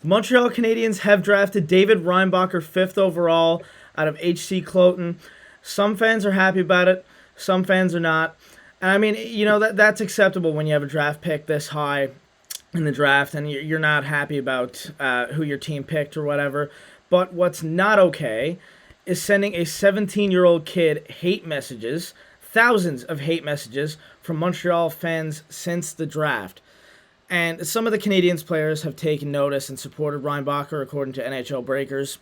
The Montreal Canadiens have drafted David Reinbacher 5th overall out of HC Cloton. Some fans are happy about it, some fans are not. And I mean, that's acceptable when you have a draft pick this high in the draft and you're not happy about who your team picked or whatever. But what's not okay is sending a 17-year-old kid hate messages, thousands of hate messages from Montreal fans since the draft. And some of the Canadiens players have taken notice and supported Reinbacher, according to NHL Breakers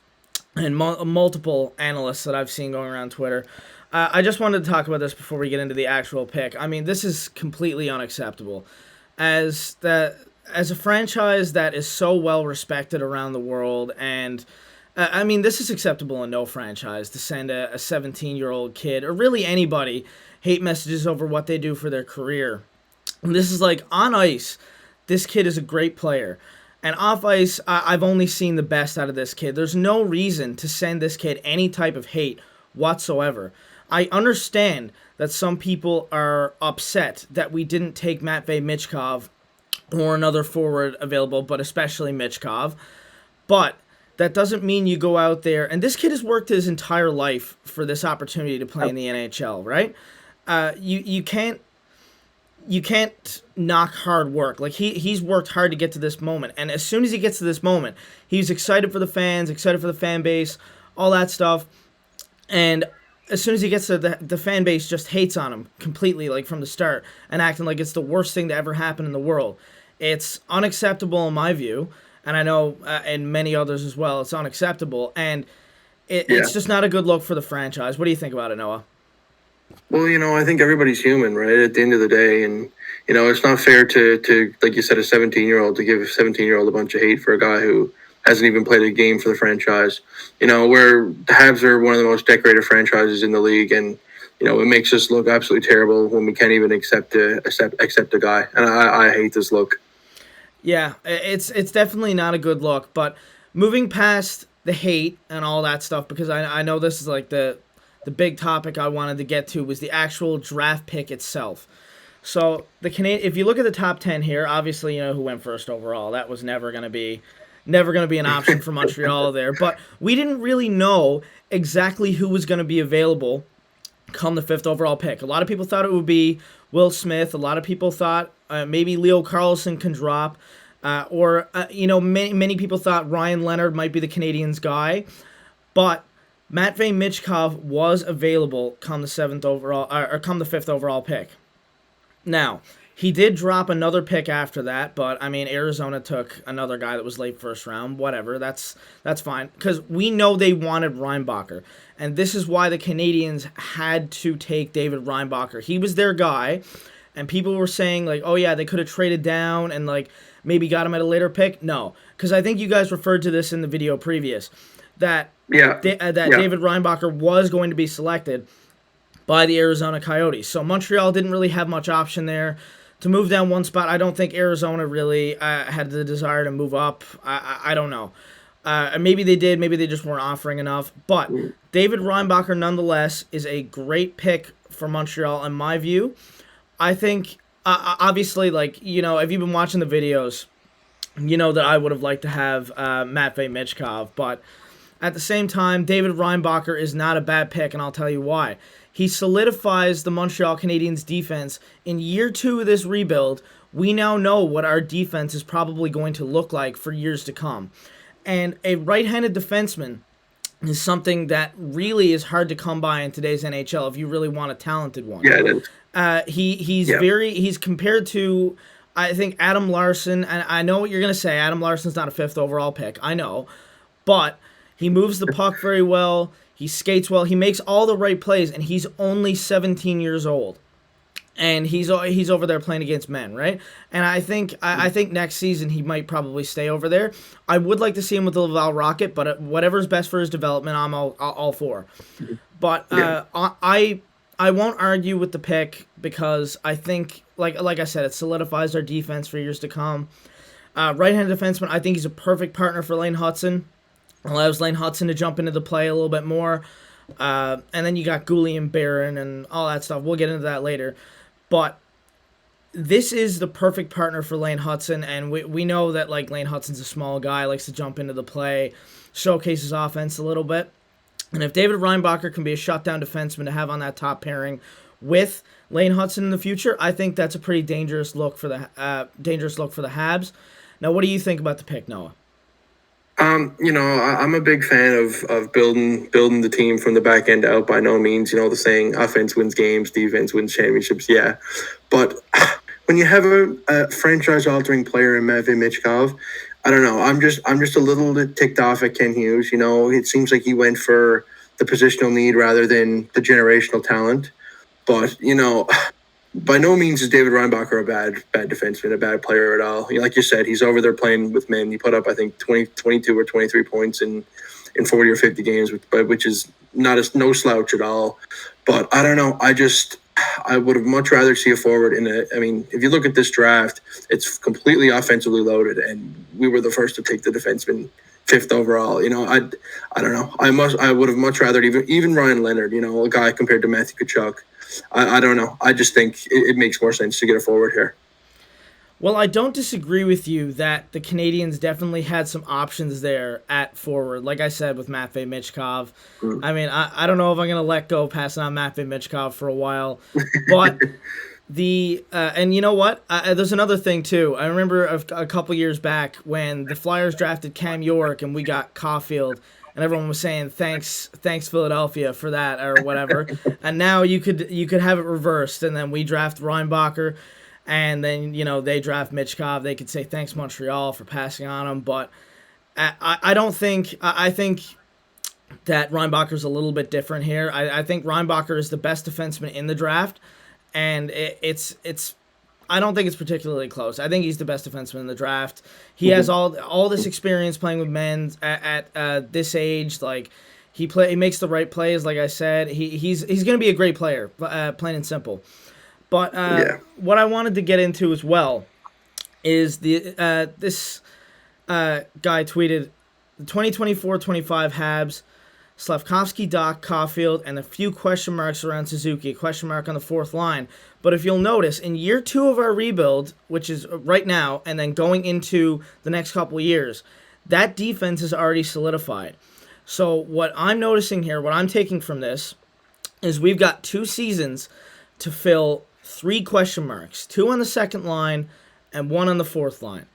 and multiple analysts that I've seen going around Twitter. I just wanted to talk about this before we get into the actual pick. I mean, this is completely unacceptable. As a franchise that is so well respected around the world, and I mean, this is acceptable in no franchise to send a 17-year-old kid, or really anybody, hate messages over what they do for their career. And this is like, on ice, this kid is a great player. And off ice, I've only seen the best out of this kid. There's no reason to send this kid any type of hate whatsoever. I understand that some people are upset that we didn't take Matvei Michkov or another forward available, but especially Michkov. But that doesn't mean you go out there, and this kid has worked his entire life for this opportunity to play in the NHL, right? You can't knock hard work. Like he's worked hard to get to this moment, and as soon as he gets to this moment, he's excited for the fans, excited for the fan base, all that stuff. And as soon as he gets to the fan base just hates on him completely, like from the start, and acting like it's the worst thing to ever happen in the world. It's unacceptable in my view, and I know in many others as well, it's unacceptable, and it's just not a good look for the franchise. What do you think about it, Noah? Well, I think everybody's human, right? At the end of the day, and it's not fair to like you said, a 17-year-old to give a 17-year-old a bunch of hate for a guy who hasn't even played a game for the franchise. Where the Habs are one of the most decorated franchises in the league, and it makes us look absolutely terrible when we can't even accept a guy. And I hate this look. Yeah, it's definitely not a good look. But moving past the hate and all that stuff, because I know this is like the big topic I wanted to get to was the actual draft pick itself. So if you look at the top 10 here, obviously you know who went first overall. That was never going to be an option for Montreal there. But we didn't really know exactly who was going to be available come the 5th overall pick. A lot of people thought it would be Will Smith. A lot of people thought maybe Leo Carlsson can drop. Many people thought Ryan Leonard might be the Canadiens' guy. But Matvei Michkov was available come the 7th overall, or come the 5th overall pick. Now, he did drop another pick after that, but I mean, Arizona took another guy that was late first round. Whatever, that's fine, because we know they wanted Reinbacher, and this is why the Canadiens had to take David Reinbacher. He was their guy, and people were saying like, oh yeah, they could have traded down and like maybe got him at a later pick. No, because I think you guys referred to this in the video previous that David Reinbacher was going to be selected by the Arizona Coyotes. So Montreal didn't really have much option there to move down one spot. I don't think Arizona really had the desire to move up. I don't know. Maybe they did. Maybe they just weren't offering enough. But David Reinbacher, nonetheless, is a great pick for Montreal, in my view. I think, obviously, if you've been watching the videos, you know that I would have liked to have Matvei Michkov. But at the same time, David Reinbacher is not a bad pick, and I'll tell you why. He solidifies the Montreal Canadiens defense. In year 2 of this rebuild, we now know what our defense is probably going to look like for years to come. And a right-handed defenseman is something that really is hard to come by in today's NHL if you really want a talented one. Yeah, it is. He's compared to, I think, Adam Larson, and I know what you're going to say. Adam Larson's not a 5th overall pick. I know. But he moves the puck very well. He skates well. He makes all the right plays, and he's only 17 years old. And he's over there playing against men, right? And I think next season he might probably stay over there. I would like to see him with the Laval Rocket, but whatever's best for his development, I'm all for. But I won't argue with the pick because I think, like I said, it solidifies our defense for years to come. Right-handed defenseman, I think he's a perfect partner for Lane Hutson. Allows Lane Hutson to jump into the play a little bit more. And then you got Goulet and Barron and all that stuff. We'll get into that later. But this is the perfect partner for Lane Hudson, and we know that like Lane Hudson's a small guy, likes to jump into the play, showcase his offense a little bit. And if David Reinbacher can be a shutdown defenseman to have on that top pairing with Lane Hudson in the future, I think that's a pretty dangerous look for the Habs. Now, what do you think about the pick, Noah? I'm a big fan of building the team from the back end out. By no means, the saying, offense wins games, defense wins championships. Yeah, but when you have a franchise-altering player in Matvei Michkov, I don't know. I'm just a little bit ticked off at Kent Hughes. It seems like he went for the positional need rather than the generational talent. But by no means is David Reinbacher a bad defenseman, a bad player at all. Like you said, he's over there playing with men. He put up, I think, 22 or 23 points in 40 or 50 games, which is no slouch at all. But I don't know. I would have much rather see a forward if you look at this draft, it's completely offensively loaded, and we were the first to take the defenseman 5th overall. I don't know. I would have much rather even Ryan Leonard, a guy compared to Matthew Tkachuk. I don't know. I just think it makes more sense to get a forward here. Well, I don't disagree with you that the Canadiens definitely had some options there at forward. Like I said, with Matvei Michkov. I mean, I don't know if I'm going to let go passing on Matvei Michkov for a while. But and you know what? There's another thing, too. I remember a couple years back when the Flyers drafted Cam York and we got Caulfield. And everyone was saying thanks Philadelphia for that or whatever. And now you could have it reversed, and then we draft Reinbacher, and then they draft Michkov. They could say thanks Montreal for passing on him, but I don't think I think that Reinbacher's a little bit different here. I think Reinbacher is the best defenseman in the draft, and it's I don't think it's particularly close. I think he's the best defenseman in the draft. He has all this experience playing with men at this age. Like he makes the right plays. Like I said, he's going to be a great player, plain and simple. But what I wanted to get into as well is this guy tweeted the 2024-25 Habs. Slavkovsky, Doc, Caulfield, and a few question marks around Suzuki, a question mark on the 4th line. But if you'll notice, in year 2 of our rebuild, which is right now, and then going into the next couple of years, that defense is already solidified. So what I'm noticing here, what I'm taking from this, is we've got 2 seasons to fill 3 question marks, 2 on the 2nd line and 1 on the 4th line.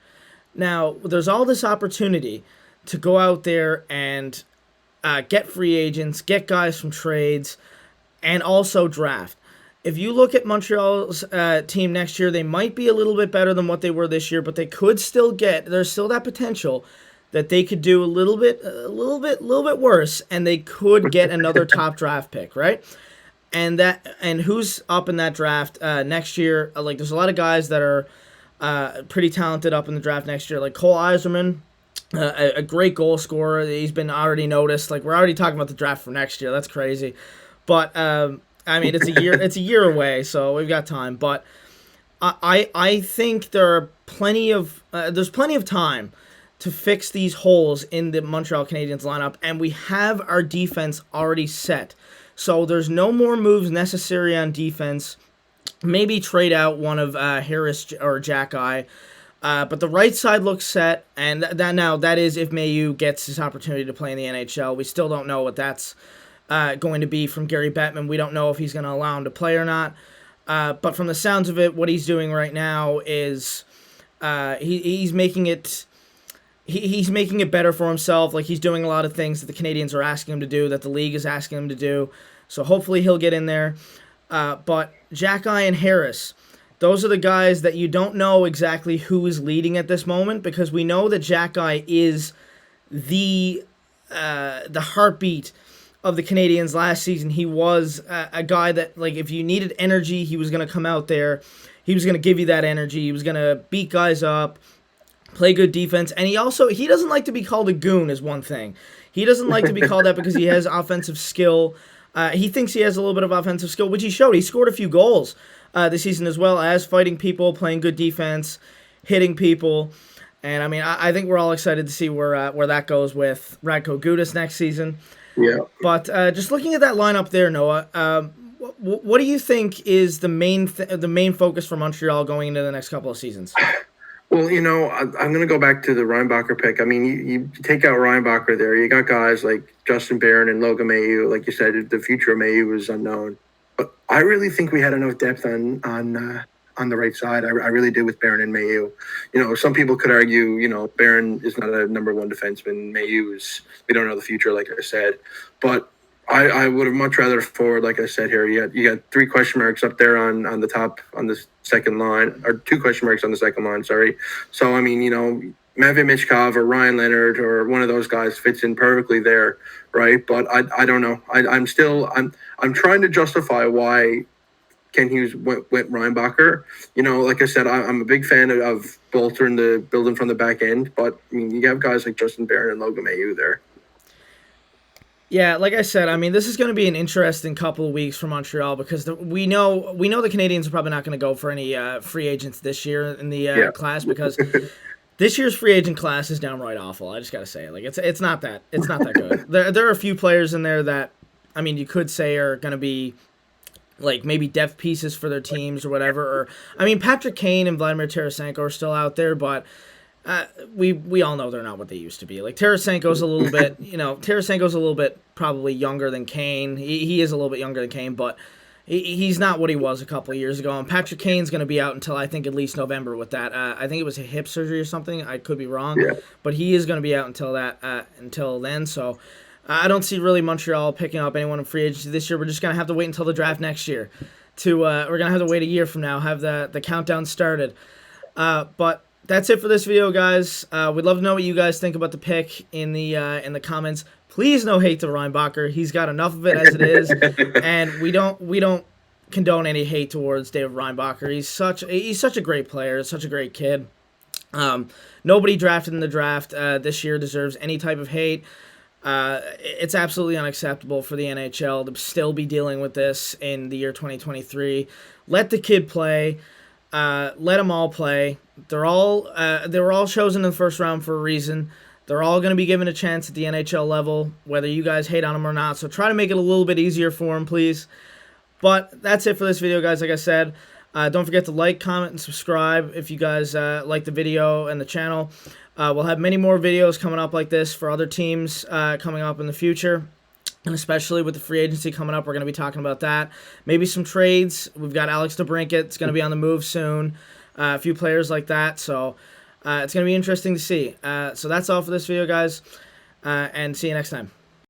Now, there's all this opportunity to go out there and get free agents, get guys from trades, and also draft. If you look at Montreal's team next year, they might be a little bit better than what they were this year, but they could still there's still that potential that they could do a little bit worse, and they could get another top draft pick, right? And who's up in that draft next year? Like there's a lot of guys that are pretty talented up in the draft next year, like Cole Eiserman. A great goal scorer. He's been already noticed. Like we're already talking about the draft for next year. That's crazy, but it's a year away, so we've got time. But I think there's plenty of time to fix these holes in the Montreal Canadiens lineup, and we have our defense already set. So there's no more moves necessary on defense. Maybe trade out one of Harris or Jack-Eye. But the right side looks set, and that is if Mayu gets his opportunity to play in the NHL. We still don't know what that's going to be from Gary Bettman. We don't know if he's going to allow him to play or not. But from the sounds of it, what he's doing right now is he's making it better for himself. Like he's doing a lot of things that the Canadiens are asking him to do, that the league is asking him to do. So hopefully he'll get in there. But Jack-Eye and Harris, those are the guys that you don't know exactly who is leading at this moment, because we know that Jack-Eye is the heartbeat of the Canadiens last season. He was a guy that, like, if you needed energy, he was going to come out there. He was going to give you that energy. He was going to beat guys up, play good defense. And he doesn't like to be called a goon is one thing. He doesn't like to be called that because he has offensive skill. He thinks he has a little bit of offensive skill, which he showed. He scored a few goals this season as well as fighting people, playing good defense, hitting people. And, I mean, I think we're all excited to see where that goes with Radko Gudas next season. Yeah. But just looking at that lineup there, Noah, What do you think is the main focus for Montreal going into the next couple of seasons? Well, I'm going to go back to the Reinbacher pick. I mean, you take out Reinbacher there. You got guys like Justin Barron and Logan Mailloux. Like you said, the future of Mailloux is unknown. But I really think we had enough depth on the right side. I really did with Barron and Mailloux. Some people could argue, Barron is not a number one defenseman. Mailloux is, we don't know the future, like I said. But I would have much rather forward, like I said here. You got 3 question marks up there on the top on the second line, or 2 question marks on the second line. Sorry. So I mean, Matvei Michkov or Ryan Leonard or one of those guys fits in perfectly there, right? But I don't know. I'm trying to justify why Kent Hughes went Reinbacher. Like I said, I'm a big fan of bolstering the building from the back end. But I mean, you have guys like Justin Barron and Logan Mailloux there. Yeah, like I said, I mean, this is going to be an interesting couple of weeks for Montreal because we know the Canadiens are probably not going to go for any free agents this year in the class because this year's free agent class is downright awful. I just got to say it. Like it's not that good. There are a few players in there that I mean you could say are going to be like maybe depth pieces for their teams or whatever. Or I mean Patrick Kane and Vladimir Tarasenko are still out there, but we all know they're not what they used to be. Like Tarasenko's a little bit, Tarasenko's a little bit probably younger than Kane. He is a little bit younger than Kane, but he's not what he was a couple of years ago. And Patrick Kane's going to be out until I think at least November with that. I think it was a hip surgery or something. I could be wrong, but he is going to be out until then. So I don't see really Montreal picking up anyone in free agency this year. We're just going to have to wait until the draft next year. We're going to have to wait a year from now, have the countdown started. But that's it for this video, guys. We'd love to know what you guys think about the pick in the comments. Please no hate to Reinbacher. He's got enough of it as it is, and we don't condone any hate towards David Reinbacher. He's such a great player, such a great kid. Nobody drafted in the draft this year deserves any type of hate. It's absolutely unacceptable for the NHL to still be dealing with this in the year 2023. Let the kid play. Let them all play. They were all chosen in the first round for a reason. They're all going to be given a chance at the NHL level, whether you guys hate on them or not. So try to make it a little bit easier for them, please. But that's it for this video, guys. Like I said, don't forget to like, comment, and subscribe if you guys like the video and the channel. We'll have many more videos coming up like this for other teams coming up in the future. And especially with the free agency coming up, we're going to be talking about that. Maybe some trades. We've got Alex DeBrincat. It's going to be on the move soon. A few players like that. So it's going to be interesting to see. So that's all for this video, guys. And see you next time.